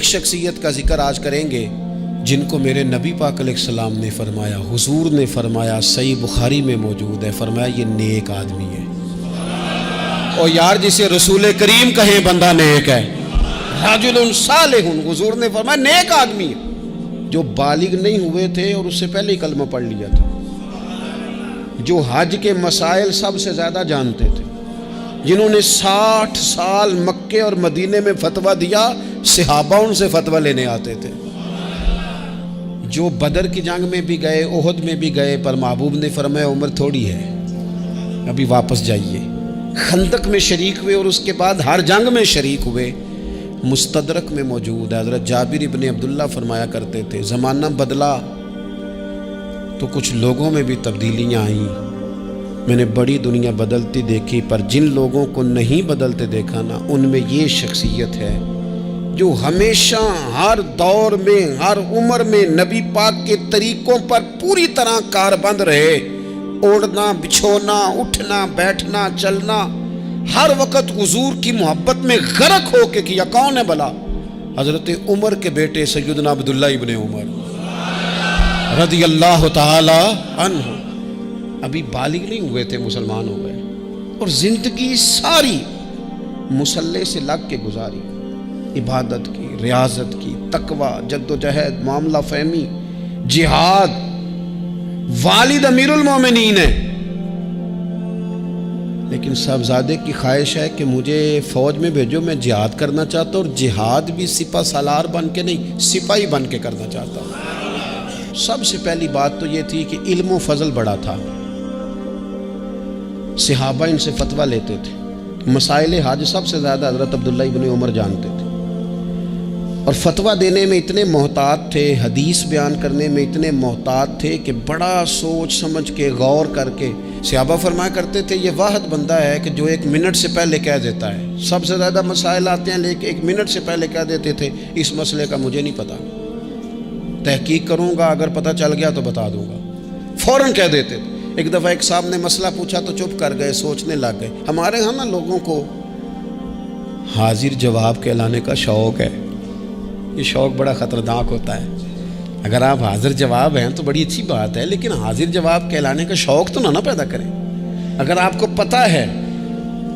ایک شخصیت کا ذکر آج کریں گے جن کو میرے نبی پاک علیہ السلام نے فرمایا، حضور نے فرمایا، صحیح بخاری میں موجود ہے، فرمایا یہ نیک آدمی ہے۔ اور یار جسے رسول کریم کہیں بندہ نیک ہے، رجل صالح، حضور نے فرمایا نیک آدمی ہے، جو بالغ نہیں ہوئے تھے اور اس سے پہلے ہی کلمہ پڑھ لیا تھا، جو حج کے مسائل سب سے زیادہ جانتے تھے، جنہوں نے 60 سال مکے اور مدینے میں فتویٰ دیا، صحابہ ان سے فتویٰ لینے آتے تھے، جو بدر کی جنگ میں بھی گئے، احد میں بھی گئے، پر محبوب نے فرمایا عمر تھوڑی ہے، ابھی واپس جائیے۔ خندق میں شریک ہوئے اور اس کے بعد ہر جنگ میں شریک ہوئے۔ مستدرک میں موجود ہے، حضرت جابر ابن عبداللہ فرمایا کرتے تھے زمانہ بدلا تو کچھ لوگوں میں بھی تبدیلیاں آئیں، میں نے بڑی دنیا بدلتی دیکھی، پر جن لوگوں کو نہیں بدلتے دیکھا نا، ان میں یہ شخصیت ہے جو ہمیشہ ہر دور میں ہر عمر میں نبی پاک کے طریقوں پر پوری طرح کاربند رہے، اوڑھنا بچھونا اٹھنا بیٹھنا چلنا ہر وقت حضور کی محبت میں غرق ہو کے کیا۔ کون ہے بلا؟ حضرت عمر کے بیٹے سیدنا عبداللہ ابن عمر رضی اللہ تعالی عنہ، ابھی بالغ نہیں ہوئے تھے، مسلمان ہو گئے، اور زندگی ساری مصلے سے لگ کے گزاری، عبادت کی، ریاضت کی، تقوی، جد و جہد، معاملہ فہمی، جہاد۔ والد امیر المومنین ہے، لیکن صاحبزادے کی خواہش ہے کہ مجھے فوج میں بھیجو، میں جہاد کرنا چاہتا ہوں، اور جہاد بھی سپہ سالار بن کے نہیں، سپاہی بن کے کرنا چاہتا ہوں۔ سب سے پہلی بات تو یہ تھی کہ علم و فضل بڑا تھا، صحابہ ان سے فتویٰ لیتے تھے، مسائل حج سب سے زیادہ حضرت عبداللہ ابن عمر جانتے تھے، اور فتویٰ دینے میں اتنے محتاط تھے، حدیث بیان کرنے میں اتنے محتاط تھے کہ بڑا سوچ سمجھ کے غور کر کے صحابہ فرمایا کرتے تھے یہ واحد بندہ ہے کہ جو 1 منٹ سے پہلے کہہ دیتا ہے۔ سب سے زیادہ مسائل آتے ہیں لیکن 1 منٹ سے پہلے کہہ دیتے تھے اس مسئلے کا مجھے نہیں پتا، تحقیق کروں گا، اگر پتہ چل گیا تو بتا دوں گا، فوراً کہہ دیتے تھے۔ ایک دفعہ ایک صاحب نے مسئلہ پوچھا تو چپ کر گئے، سوچنے لگ گئے۔ ہمارے ہاں نا لوگوں کو حاضر جواب کہلانے کا شوق ہے، یہ شوق بڑا خطرناک ہوتا ہے۔ اگر آپ حاضر جواب ہیں تو بڑی اچھی بات ہے، لیکن حاضر جواب کہلانے کا شوق تو نہ پیدا کریں۔ اگر آپ کو پتہ ہے،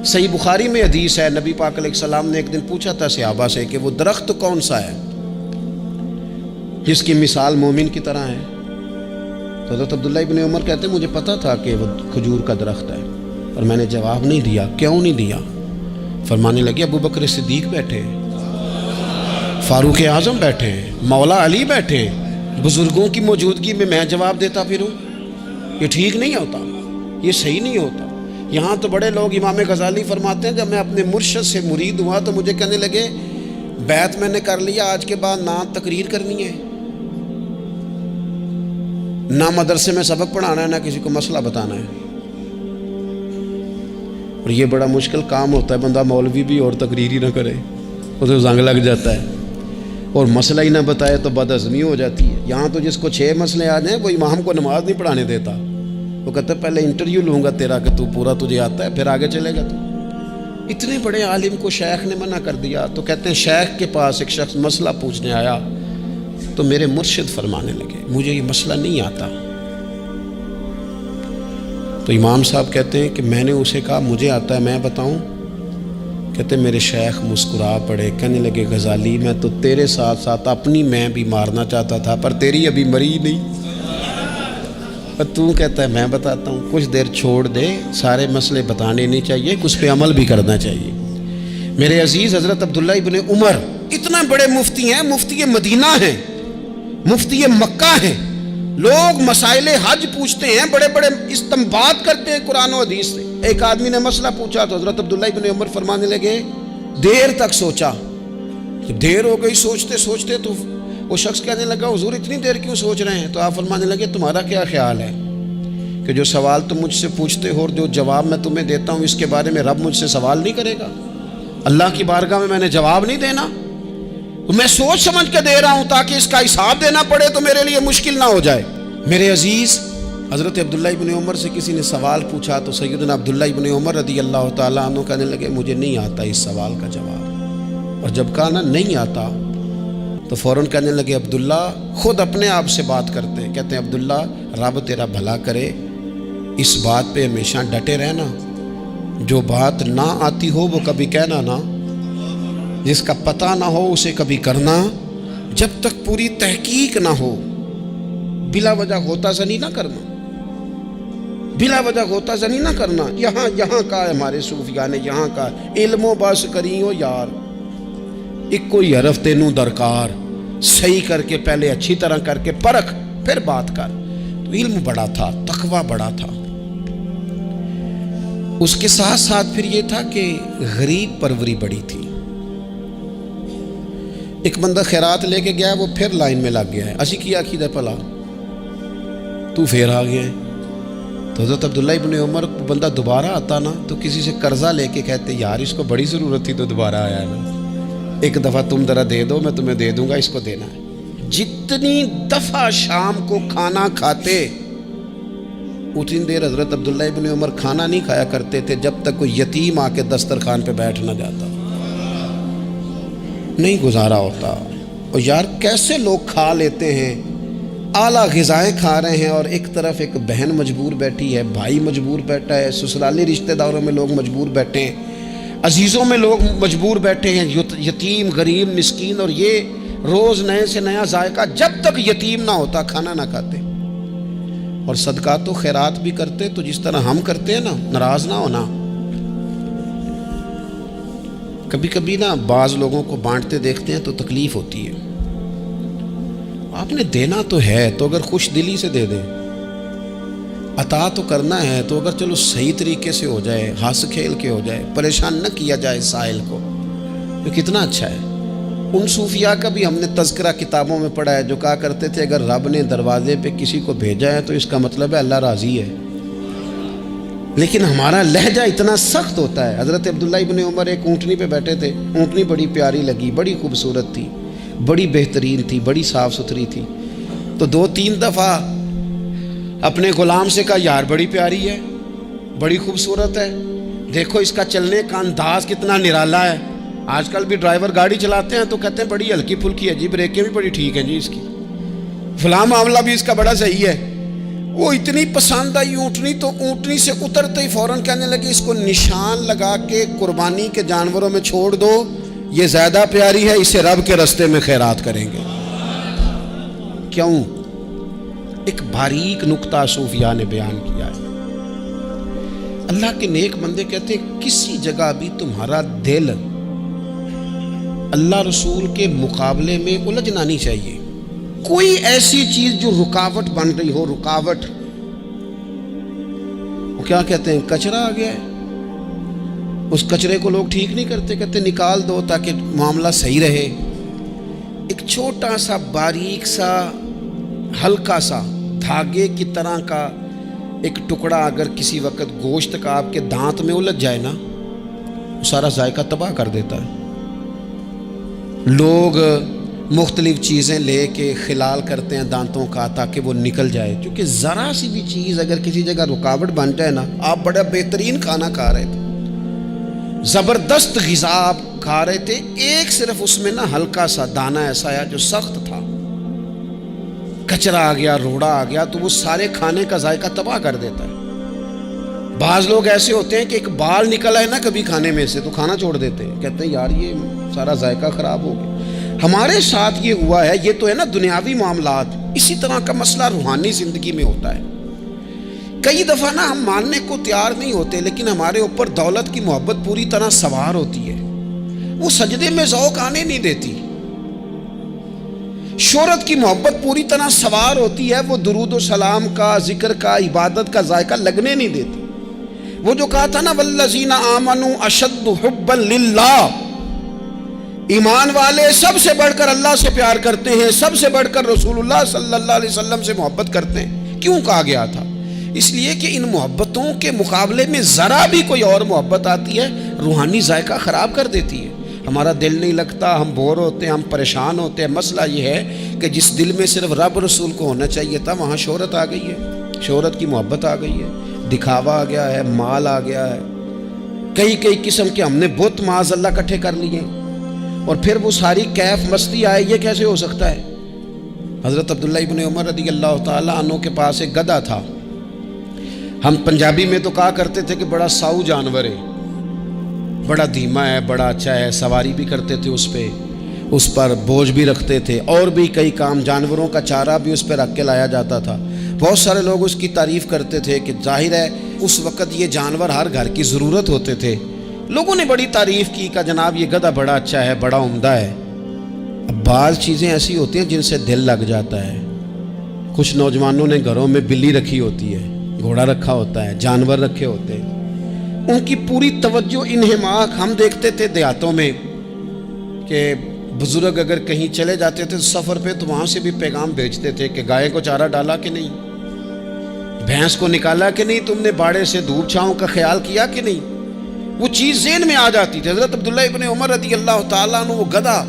صحیح بخاری میں حدیث ہے، نبی پاک علیہ السلام نے ایک دن پوچھا تھا صحابہ سے کہ وہ درخت کون سا ہے جس کی مثال مومن کی طرح ہے؟ تو حضرت عبداللہ ابن عمر کہتے ہیں مجھے پتا تھا کہ وہ کھجور کا درخت ہے، اور میں نے جواب نہیں دیا۔ کیوں نہیں دیا؟ فرمانے لگے ابو بکر صدیق بیٹھے، فاروق اعظم بیٹھے، مولا علی بیٹھے، بزرگوں کی موجودگی میں جواب دیتا پھروں؟ یہ ٹھیک نہیں ہوتا، یہ صحیح نہیں ہوتا۔ یہاں تو بڑے لوگ، امام غزالی فرماتے ہیں جب میں اپنے مرشد سے مرید ہوا تو مجھے کہنے لگے بیعت میں نے کر لیا، آج کے بعد نہ تقریر کرنی ہے، نہ مدرسے میں سبق پڑھانا ہے، نہ کسی کو مسئلہ بتانا ہے۔ اور یہ بڑا مشکل کام ہوتا ہے، بندہ مولوی بھی اور تقریر ہی نہ کرے، اسے زنگ لگ جاتا ہے، اور مسئلہ ہی نہ بتائے تو بدعزمی ہو جاتی ہے۔ یہاں تو جس کو 6 مسئلے آ جائیں وہ امام کو نماز نہیں پڑھانے دیتا، وہ کہتا ہے پہلے انٹرویو لوں گا تیرا کہ تو پورا تجھے آتا ہے، پھر آگے چلے گا تو۔ اتنے بڑے عالم کو شیخ نے منع کر دیا، تو کہتے ہیں شیخ کے پاس ایک شخص مسئلہ پوچھنے آیا تو میرے مرشد فرمانے لگے مجھے یہ مسئلہ نہیں آتا۔ تو امام صاحب کہتے ہیں کہ میں نے اسے کہا مجھے آتا ہے، میں بتاؤں؟ کہتے میرے شیخ مسکرا پڑے، کہنے لگے غزالی میں تو تیرے ساتھ ساتھ اپنی میں بھی مارنا چاہتا تھا، پر تیری ابھی مری نہیں، پر تو کہتا ہے میں بتاتا ہوں۔ کچھ دیر چھوڑ دے، سارے مسئلے بتانے نہیں چاہیے، کچھ پہ عمل بھی کرنا چاہیے۔ میرے عزیز حضرت عبداللہ ابن عمر اتنا بڑے مفتی ہیں، مفتی مدینہ ہیں، مفتی مکہ ہیں، لوگ مسائل حج پوچھتے ہیں، بڑے بڑے استنباط کرتے ہیں قرآن و حدیث سے۔ ایک آدمی نے مسئلہ پوچھا تو حضرت عبداللہ ابن عمر فرمانے لگے دیر تک سوچا، دیر ہو گئی سوچتے سوچتے، تو وہ شخص کہنے لگا حضور اتنی دیر کیوں سوچ رہے ہیں؟ تو آپ فرمانے لگے تمہارا کیا خیال ہے کہ جو سوال تم مجھ سے پوچھتے ہو اور جو جواب میں تمہیں دیتا ہوں اس کے بارے میں رب مجھ سے سوال نہیں کرے گا؟ اللہ کی بارگاہ میں نے جواب نہیں دینا، تو میں سوچ سمجھ کے دے رہا ہوں تاکہ اس کا حساب دینا پڑے تو میرے لیے مشکل نہ ہو جائے۔ میرے عزیز حضرت عبداللہ ابن عمر سے کسی نے سوال پوچھا تو سیدنا عبداللہ ابن عمر رضی اللہ تعالیٰ عنہ کہنے لگے مجھے نہیں آتا اس سوال کا جواب، اور جب کہا نا نہیں آتا تو فوراً کہنے لگے عبداللہ، خود اپنے آپ سے بات کرتے ہیں، کہتے ہیں عبداللہ رب تیرا بھلا کرے، اس بات پہ ہمیشہ ڈٹے رہنا، جو بات نہ آتی ہو وہ کبھی کہنا نہ، جس کا پتہ نہ ہو اسے کبھی کرنا، جب تک پوری تحقیق نہ ہو بلا وجہ غوطہ زنی نہ کرنا، بلا وجہ غوطہ زنی نہ کرنا۔ یہاں کا ہے ہمارے صوفیاء نے، یہاں کا علم و بس کری ہو یار، ایک کوئی حرف تینوں درکار، صحیح کر کے پہلے اچھی طرح کر کے پرکھ پھر بات کر۔ تو علم بڑا تھا، تقوی بڑا تھا۔ اس کے ساتھ ساتھ پھر یہ تھا کہ غریب پروری بڑی تھی۔ ایک بندہ خیرات لے کے گیا، وہ پھر لائن میں لگ گیا ہے، اسی کیا عقیدہ پلا تو پھر آ گیا ہے۔ تو حضرت عبداللہ ابن عمر کو بندہ دوبارہ آتا نا تو کسی سے قرضہ لے کے کہتے یار اس کو بڑی ضرورت تھی تو دوبارہ آیا ہے نا، ایک دفعہ تم ذرا دے دو، میں تمہیں دے دوں گا، اس کو دینا ہے۔ جتنی دفعہ شام کو کھانا کھاتے اتنی دیر حضرت عبداللہ ابن عمر کھانا نہیں کھایا کرتے تھے جب تک کوئی یتیم آ کے دسترخوان پہ بیٹھ نہ جاتا، نہیں گزارا ہوتا۔ اور یار کیسے لوگ کھا لیتے ہیں، اعلیٰ غذائیں کھا رہے ہیں، اور ایک طرف ایک بہن مجبور بیٹھی ہے، بھائی مجبور بیٹھا ہے، سسرالی رشتہ داروں میں لوگ مجبور بیٹھے ہیں، عزیزوں میں لوگ مجبور بیٹھے ہیں، یتیم غریب مسکین، اور یہ روز نئے سے نیا ذائقہ، جب تک یتیم نہ ہوتا کھانا نہ کھاتے۔ اور صدقات و خیرات بھی کرتے تو جس طرح ہم کرتے ہیں نا، ناراض نہ ہونا۔ کبھی کبھی نا بعض لوگوں کو بانٹتے دیکھتے ہیں تو تکلیف ہوتی ہے، آپ نے دینا تو ہے تو اگر خوش دلی سے دے دیں، عطا تو کرنا ہے تو اگر چلو صحیح طریقے سے ہو جائے، ہنس کھیل کے ہو جائے، پریشان نہ کیا جائے سائل کو، تو کتنا اچھا ہے۔ ان صوفیاء کا بھی ہم نے تذکرہ کتابوں میں پڑھا ہے جو کہا کرتے تھے اگر رب نے دروازے پہ کسی کو بھیجا ہے تو اس کا مطلب ہے اللہ راضی ہے، لیکن ہمارا لہجہ اتنا سخت ہوتا ہے۔ حضرت عبداللہ ابن عمر ایک اونٹنی پہ بیٹھے تھے، اونٹنی بڑی پیاری لگی، بڑی خوبصورت تھی، بڑی بہترین تھی، بڑی صاف ستھری تھی، تو 2-3 دفعہ اپنے غلام سے کہا یار بڑی پیاری ہے، بڑی خوبصورت ہے، دیکھو اس کا چلنے کا انداز کتنا نرالا ہے۔ آج کل بھی ڈرائیور گاڑی چلاتے ہیں تو کہتے ہیں بڑی ہلکی پھلکی ہے جی، بریکیں بھی بڑی ٹھیک ہیں جی اس کی، فلاں معاملہ بھی اس کا بڑا صحیح ہے۔ وہ اتنی پسند آئی اونٹنی تو اونٹنی سے اترتے ہی فوراً کہنے لگے اس کو نشان لگا کے قربانی کے جانوروں میں چھوڑ دو، یہ زیادہ پیاری ہے، اسے رب کے رستے میں خیرات کریں گے۔ کیوں؟ ایک باریک نکتہ صوفیاء نے بیان کیا ہے۔ اللہ کے نیک بندے کہتے ہیں کسی جگہ بھی تمہارا دل اللہ رسول کے مقابلے میں الجھنا نہیں چاہیے۔ کوئی ایسی چیز جو رکاوٹ بن رہی ہو، رکاوٹ، وہ کیا کہتے ہیں کچرا آ گیا ہے، اس کچرے کو لوگ ٹھیک نہیں کرتے، کہتے نکال دو تاکہ معاملہ صحیح رہے۔ ایک چھوٹا سا باریک سا ہلکا سا دھاگے کی طرح کا ایک ٹکڑا اگر کسی وقت گوشت کا آپ کے دانت میں الجھ جائے نا، وہ سارا ذائقہ تباہ کر دیتا ہے۔ لوگ مختلف چیزیں لے کے خلال کرتے ہیں دانتوں کا تاکہ وہ نکل جائے، کیونکہ ذرا سی بھی چیز اگر کسی جگہ رکاوٹ بن جائے نا، آپ بڑا بہترین کھانا کھا رہے تھے، زبردست غذا آپ کھا رہے تھے، ایک صرف اس میں نا ہلکا سا دانہ ایسا آیا جو سخت تھا، کچرا آ گیا، روڑا آ گیا، تو وہ سارے کھانے کا ذائقہ تباہ کر دیتا ہے۔ بعض لوگ ایسے ہوتے ہیں کہ ایک بال نکل آئے نا کبھی کھانے میں سے تو کھانا چھوڑ دیتے ہیں، کہتے ہیں یار یہ سارا ذائقہ خراب ہو گیا۔ ہمارے ساتھ یہ ہوا ہے، یہ تو ہے نا دنیاوی معاملات، اسی طرح کا مسئلہ روحانی زندگی میں ہوتا ہے۔ کئی دفعہ نا ہم ماننے کو تیار نہیں ہوتے، لیکن ہمارے اوپر دولت کی محبت پوری طرح سوار ہوتی ہے، وہ سجدے میں ذوق آنے نہیں دیتی۔ شہرت کی محبت پوری طرح سوار ہوتی ہے، وہ درود و سلام کا، ذکر کا، عبادت کا ذائقہ لگنے نہیں دیتی۔ وہ جو کہا تھا نا والذین آمنوا اشد حبا للہ، ایمان والے سب سے بڑھ کر اللہ سے پیار کرتے ہیں، سب سے بڑھ کر رسول اللہ صلی اللہ علیہ وسلم سے محبت کرتے ہیں۔ کیوں کہا گیا تھا؟ اس لیے کہ ان محبتوں کے مقابلے میں ذرا بھی کوئی اور محبت آتی ہے روحانی ذائقہ خراب کر دیتی ہے، ہمارا دل نہیں لگتا، ہم بور ہوتے ہیں، ہم پریشان ہوتے ہیں۔ مسئلہ یہ ہے کہ جس دل میں صرف رب رسول کو ہونا چاہیے تھا وہاں شہرت آ گئی ہے، شہرت کی محبت آ گئی ہے، دکھاوا آ گیا ہے، مال آ گیا ہے، کئی قسم کے ہم نے بت معاذ اللہ اکٹھے کر لیے، اور پھر وہ ساری کیف مستی آئے، یہ کیسے ہو سکتا ہے؟ حضرت عبداللہ ابن عمر رضی اللہ تعالیٰ عنہ کے پاس ایک گدھا تھا. ہم پنجابی میں تو کہا کرتے تھے کہ بڑا ساؤ جانور ہے، بڑا دھیما ہے، بڑا اچھا ہے، سواری بھی کرتے تھے اس پہ، اس پر بوجھ بھی رکھتے تھے، اور بھی کئی کام، جانوروں کا چارہ بھی اس پہ رکھ کے لایا جاتا تھا. بہت سارے لوگ اس کی تعریف کرتے تھے کہ ظاہر ہے اس وقت یہ جانور ہر گھر کی ضرورت ہوتے تھے. لوگوں نے بڑی تعریف کی کہ جناب یہ گدھا بڑا اچھا ہے، بڑا عمدہ ہے. اب بعض چیزیں ایسی ہوتی ہیں جن سے دل لگ جاتا ہے. کچھ نوجوانوں نے گھروں میں بلی رکھی ہوتی ہے، گھوڑا رکھا ہوتا ہے، جانور رکھے ہوتے ہیں، ان کی پوری توجہ انہماک. ہم دیکھتے تھے دیہاتوں میں کہ بزرگ اگر کہیں چلے جاتے تھے سفر پہ تو وہاں سے بھی پیغام بھیجتے تھے کہ گائے کو چارہ ڈالا کہ نہیں، بھینس کو نکالا کہ نہیں، تم نے باڑے سے دھوپ چھاؤں کا خیال کیا کہ نہیں. وہ چیز ذہن میں آ جاتی تھی. حضرت عبداللہ ابن عمر رضی اللہ تعالیٰ عنہ وہ گدھا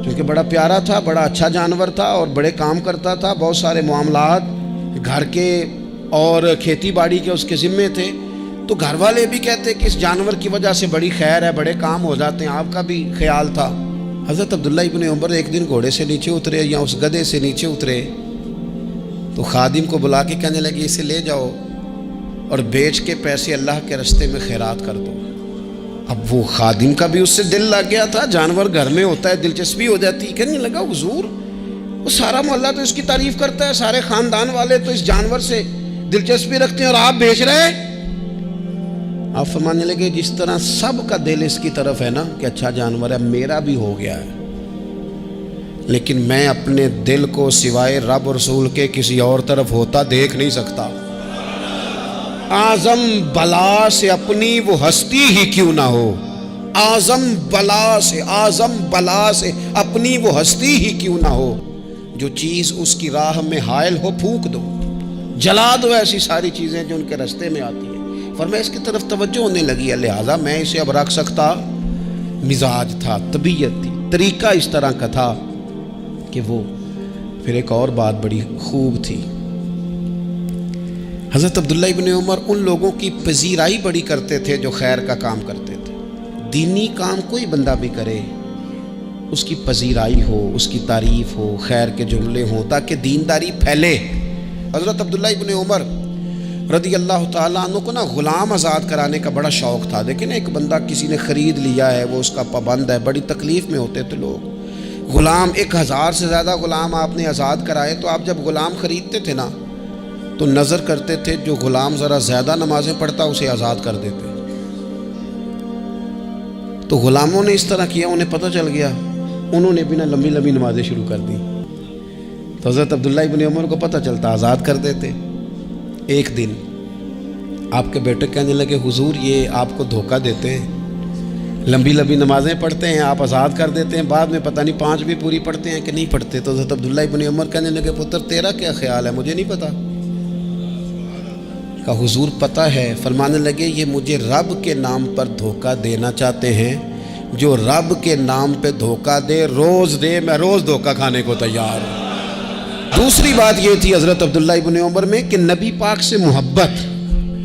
کیونکہ بڑا پیارا تھا، بڑا اچھا جانور تھا اور بڑے کام کرتا تھا، بہت سارے معاملات گھر کے اور کھیتی باڑی کے اس کے ذمے تھے. تو گھر والے بھی کہتے کہ اس جانور کی وجہ سے بڑی خیر ہے، بڑے کام ہو جاتے ہیں. آپ کا بھی خیال تھا. حضرت عبداللہ ابن عمر ایک دن گھوڑے سے نیچے اترے یا اس گدھے سے نیچے اترے تو خادم کو بلا کے کہنے لگے اسے لے جاؤ اور بیچ کے پیسے اللہ کے راستے میں خیرات کر دو. اب وہ خادم کا بھی اس سے دل لگ گیا تھا، جانور گھر میں ہوتا ہے دلچسپی ہو جاتی. کہنے لگا حضور وہ سارا محلہ تو اس کی تعریف کرتا ہے، سارے خاندان والے تو اس جانور سے دلچسپی رکھتے ہیں اور آپ بیچ رہے. آپ فرمانے لگے جس طرح سب کا دل اس کی طرف ہے نا کہ اچھا جانور ہے، میرا بھی ہو گیا ہے، لیکن میں اپنے دل کو سوائے رب رسول کے کسی اور طرف ہوتا دیکھ نہیں سکتا. اعظم بلا سے اپنی وہ ہستی ہی کیوں نہ ہو، اعظم بلا سے اپنی وہ ہستی ہی کیوں نہ ہو. جو چیز اس کی راہ میں حائل ہو پھونک دو، جلا دو ایسی ساری چیزیں جو ان کے راستے میں آتی ہیں. فرمایا اس کی طرف توجہ ہونے لگی ہے، لہٰذا میں اسے اب رکھ سکتا. مزاج تھا، طبیعت تھی، طریقہ اس طرح کا تھا کہ وہ. پھر ایک اور بات بڑی خوب تھی، حضرت عبداللہ ابن عمر ان لوگوں کی پذیرائی بڑی کرتے تھے جو خیر کا کام کرتے تھے. دینی کام کوئی بندہ بھی کرے اس کی پذیرائی ہو، اس کی تعریف ہو، خیر کے جملے ہوں تاکہ دینداری پھیلے. حضرت عبداللہ ابن عمر رضی اللہ تعالیٰ عنہ کو نا غلام آزاد کرانے کا بڑا شوق تھا. دیکھیں ایک بندہ کسی نے خرید لیا ہے، وہ اس کا پابند ہے، بڑی تکلیف میں ہوتے تھے لوگ. غلام 1000 سے زیادہ غلام آپ نے آزاد کرائے تو آپ جب غلام خریدتے تھے نا تو نظر کرتے تھے جو غلام ذرا زیادہ نمازیں پڑھتا اسے آزاد کر دیتے. تو غلاموں نے اس طرح کیا، انہیں پتہ چل گیا، انہوں نے بھی نا لمبی لمبی نمازیں شروع کر دی. تو حضرت عبداللہ ابن عمر کو پتہ چلتا، آزاد کر دیتے. ایک دن آپ کے بیٹے کہنے لگے حضور یہ آپ کو دھوکہ دیتے ہیں، لمبی لمبی نمازیں پڑھتے ہیں، آپ آزاد کر دیتے ہیں، بعد میں پتہ نہیں 5 بھی پوری پڑھتے ہیں کہ نہیں پڑھتے. تو حضرت عبداللہ ابن عمر کہنے لگے پتر تیرا کیا خیال ہے، مجھے نہیں پتہ. کہا حضور پتہ ہے. فرمانے لگے یہ مجھے رب کے نام پر دھوکہ دینا چاہتے ہیں، جو رب کے نام پہ دھوکہ دے روز دے، میں روز دھوکہ کھانے کو تیار ہوں. دوسری بات یہ تھی حضرت عبداللہ ابن عمر میں کہ نبی پاک سے محبت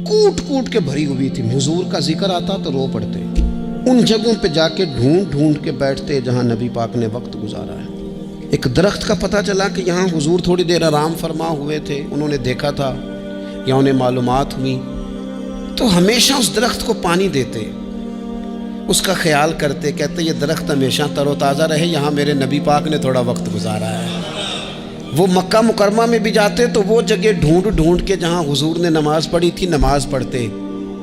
کوٹ کوٹ کے بھری ہوئی تھی. حضور کا ذکر آتا تو رو پڑتے، ان جگہوں پہ جا کے ڈھونڈ ڈھونڈ کے بیٹھتے جہاں نبی پاک نے وقت گزارا ہے. ایک درخت کا پتہ چلا کہ یہاں حضور تھوڑی دیر آرام فرما ہوئے تھے، انہوں نے دیکھا تھا یا انہیں معلومات ہوئی تو ہمیشہ اس درخت کو پانی دیتے، اس کا خیال کرتے، کہتے یہ درخت ہمیشہ تر و تازہ رہے، یہاں میرے نبی پاک نے تھوڑا وقت گزارا ہے. وہ مکہ مکرمہ میں بھی جاتے تو وہ جگہ ڈھونڈ ڈھونڈ کے جہاں حضور نے نماز پڑھی تھی نماز پڑھتے.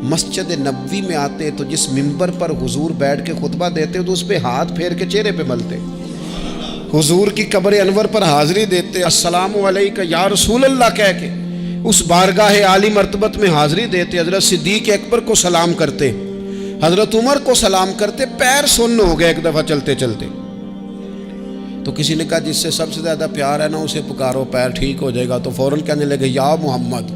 مسجد نبوی میں آتے تو جس ممبر پر حضور بیٹھ کے خطبہ دیتے تو اس پہ ہاتھ پھیر کے چہرے پہ ملتے. حضور کی قبر انور پر حاضری دیتے، السلام علیکہ یا رسول اللہ کہہ کے اس بارگاہ عالی مرتبت میں حاضری دیتے. حضرت صدیق اکبر کو سلام کرتے، حضرت عمر کو سلام کرتے. پیر سن ہو گئے ایک دفعہ چلتے چلتے تو کسی نے کہا جس سے سب سے زیادہ پیار ہے نا اسے پکارو، پیر ٹھیک ہو جائے گا. تو فوراً کہنے لگے یا محمد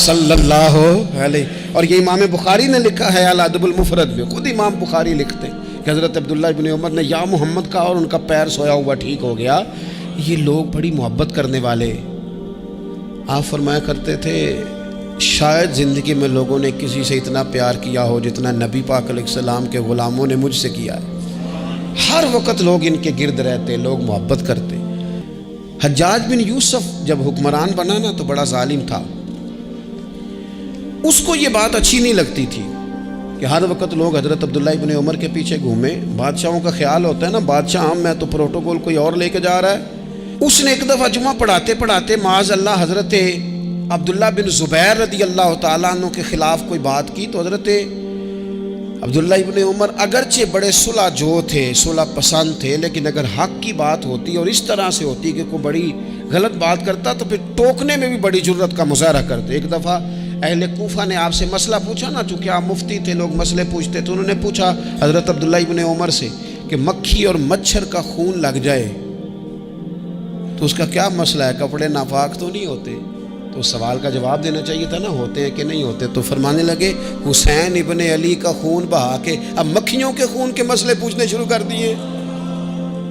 صلی اللہ علیہ. اور یہ امام بخاری نے لکھا ہے الادب المفرد میں، خود امام بخاری لکھتے کہ حضرت عبداللہ ابن عمر نے یا محمد کہا اور ان کا پیر سویا ہوا ٹھیک ہو گیا. یہ لوگ بڑی محبت کرنے والے. آپ فرمایا کرتے تھے شاید زندگی میں لوگوں نے کسی سے اتنا پیار کیا ہو جتنا نبی پاک علیہ السلام کے غلاموں نے مجھ سے کیا ہے. ہر وقت لوگ ان کے گرد رہتے، لوگ محبت کرتے۔ حجاج بن یوسف جب حکمران بنا نا تو بڑا ظالم تھا، اس کو یہ بات اچھی نہیں لگتی تھی کہ ہر وقت لوگ حضرت عبداللہ ابن عمر کے پیچھے گھومیں۔ بادشاہوں کا خیال ہوتا ہے نا، بادشاہ ہم میں تو پروٹوکول کوئی اور لے کے جا رہا ہے۔ اس نے ایک دفعہ جمعہ پڑھاتے پڑھاتے معاذ اللہ حضرت عبداللہ بن زبیر رضی اللہ تعالیٰ عنہ کے خلاف کوئی بات کی، تو حضرت عبداللہ ابن عمر اگرچہ بڑے صلح جو تھے، صلح پسند تھے، لیکن اگر حق کی بات ہوتی اور اس طرح سے ہوتی کہ کوئی بڑی غلط بات کرتا تو پھر ٹوکنے میں بھی بڑی جرت کا مظاہرہ کرتے۔ ایک دفعہ اہل کوفہ نے آپ سے مسئلہ پوچھا نا، چونکہ آپ مفتی تھے، لوگ مسئلے پوچھتے، تو انہوں نے پوچھا حضرت عبداللہ ابن عمر سے کہ مکھی اور مچھر کا خون لگ جائے تو اس کا کیا مسئلہ ہے، کپڑے ناپاک تو نہیں ہوتے؟ تو سوال کا جواب دینا چاہیے تھا نا، ہوتے ہیں کہ نہیں ہوتے؟ تو فرمانے لگے حسین ابن علی کا خون بہا کے اب مکھیوں کے خون کے مسئلے پوچھنے شروع کر دیے۔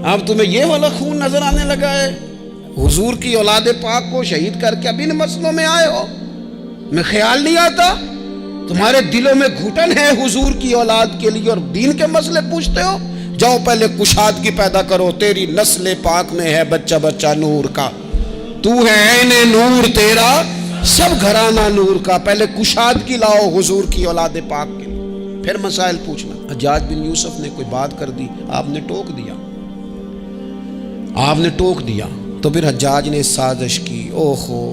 اب تمہیں یہ والا خون نظر آنے لگا ہے؟ حضور کی اولاد پاک کو شہید کر کے اب ان مسئلوں میں آئے ہو؟ میں خیال نہیں آتا تمہارے دلوں میں گھٹن ہے حضور کی اولاد کے لیے اور دین کے مسئلے پوچھتے ہو؟ جاؤ پہلے کشادگی پیدا کرو، تیری نسل پاک میں ہے بچہ بچہ نور کا، تو ہے عین نور تیرا سب گھرانہ نور کا، پہلے کشادگی لاؤ حضور کی اولاد پاک کے لیے، پھر مسائل پوچھنا۔ حجاج بن یوسف نے کوئی بات کر دی، آپ نے ٹوک دیا، آپ نے ٹوک دیا، تو پھر حجاج نے سازش کی۔ اوہو،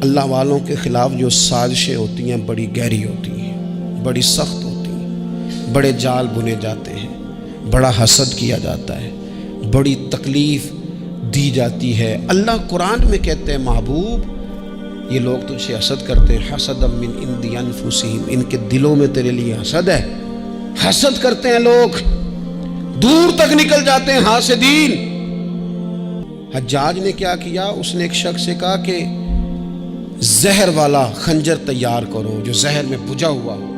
اللہ والوں کے خلاف جو سازشیں ہوتی ہیں بڑی گہری ہوتی ہیں، بڑی سخت ہوتی ہیں، بڑے جال بنے جاتے ہیں، بڑا حسد کیا جاتا ہے، بڑی تکلیف دی جاتی ہے۔ اللہ قرآن میں کہتے ہیں محبوب یہ لوگ تجھ سے حسد کرتے ہیں، حسد من عند انفسہم، ان کے دلوں میں تیرے لیے حسد ہے، حسد کرتے ہیں لوگ، دور تک نکل جاتے ہیں حاسدین۔ حجاج نے کیا کیا؟ اس نے ایک شخص سے کہا کہ زہر والا خنجر تیار کرو جو زہر میں بجھا ہوا ہو،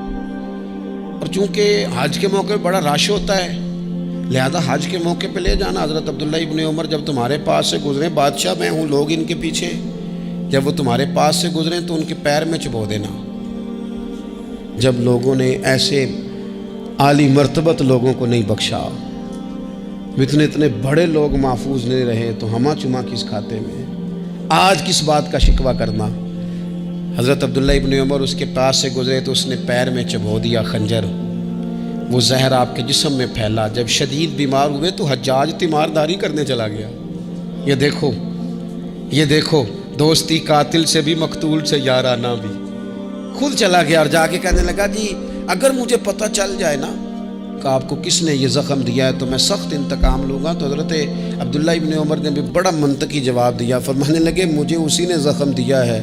اور چونکہ حج کے موقع پہ بڑا رش ہوتا ہے لہذا حج کے موقع پہ لے جانا۔ حضرت عبداللہ ابن عمر جب تمہارے پاس سے گزرے، بادشاہ میں ہوں، لوگ ان کے پیچھے، جب وہ تمہارے پاس سے گزریں تو ان کے پیر میں چبو دینا۔ جب لوگوں نے ایسے عالی مرتبت لوگوں کو نہیں بخشا، اتنے بڑے لوگ محفوظ نہیں رہے تو ہمہ چما کس کھاتے میں؟ آج کس بات کا شکوہ کرنا؟ حضرت عبداللہ ابن عمر اس کے پاس سے گزرے تو اس نے پیر میں چبو دیا خنجر، وہ زہر آپ کے جسم میں پھیلا۔ جب شدید بیمار ہوئے تو حجاج تیمارداری کرنے چلا گیا۔ یہ دیکھو، یہ دیکھو، دوستی قاتل سے بھی مقتول سے یارانہ بھی، خود چلا گیا اور جا کے کہنے لگا جی اگر مجھے پتہ چل جائے نا کہ آپ کو کس نے یہ زخم دیا ہے تو میں سخت انتقام لوں گا۔ تو حضرت عبداللہ ابن عمر نے بھی بڑا منطقی جواب دیا، فرمانے لگے مجھے اسی نے زخم دیا ہے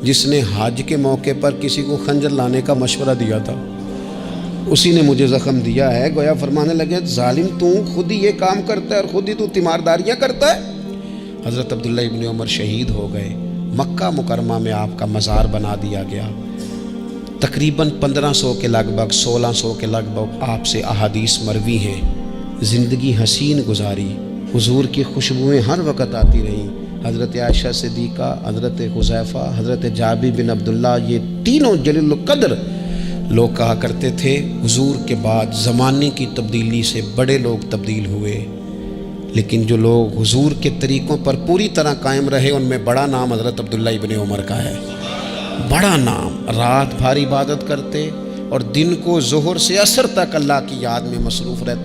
جس نے حج کے موقع پر کسی کو خنجر لانے کا مشورہ دیا تھا، اسی نے مجھے زخم دیا ہے۔ گویا فرمانے لگے ظالم تو خود ہی یہ کام کرتا ہے اور خود ہی تو تیمارداریاں کرتا ہے۔ حضرت عبداللہ ابن عمر شہید ہو گئے، مکہ مکرمہ میں آپ کا مزار بنا دیا گیا۔ تقریباً 1500 کے لگ بھگ 1600 کے لگ بھگ آپ سے احادیث مروی ہیں۔ زندگی حسین گزاری، حضور کی خوشبوئیں ہر وقت آتی رہیں۔ حضرت عائشہ صدیقہ، حضرت حذیفہ، حضرت جابر بن عبداللہ، یہ تینوں جلیل القدر لوگ کہا کرتے تھے حضور کے بعد زمانے کی تبدیلی سے بڑے لوگ تبدیل ہوئے، لیکن جو لوگ حضور کے طریقوں پر پوری طرح قائم رہے ان میں بڑا نام حضرت عبداللہ ابن عمر کا ہے، بڑا نام۔ رات بھر عبادت کرتے اور دن کو ظہر سے عصر تک اللہ کی یاد میں مصروف رہتے۔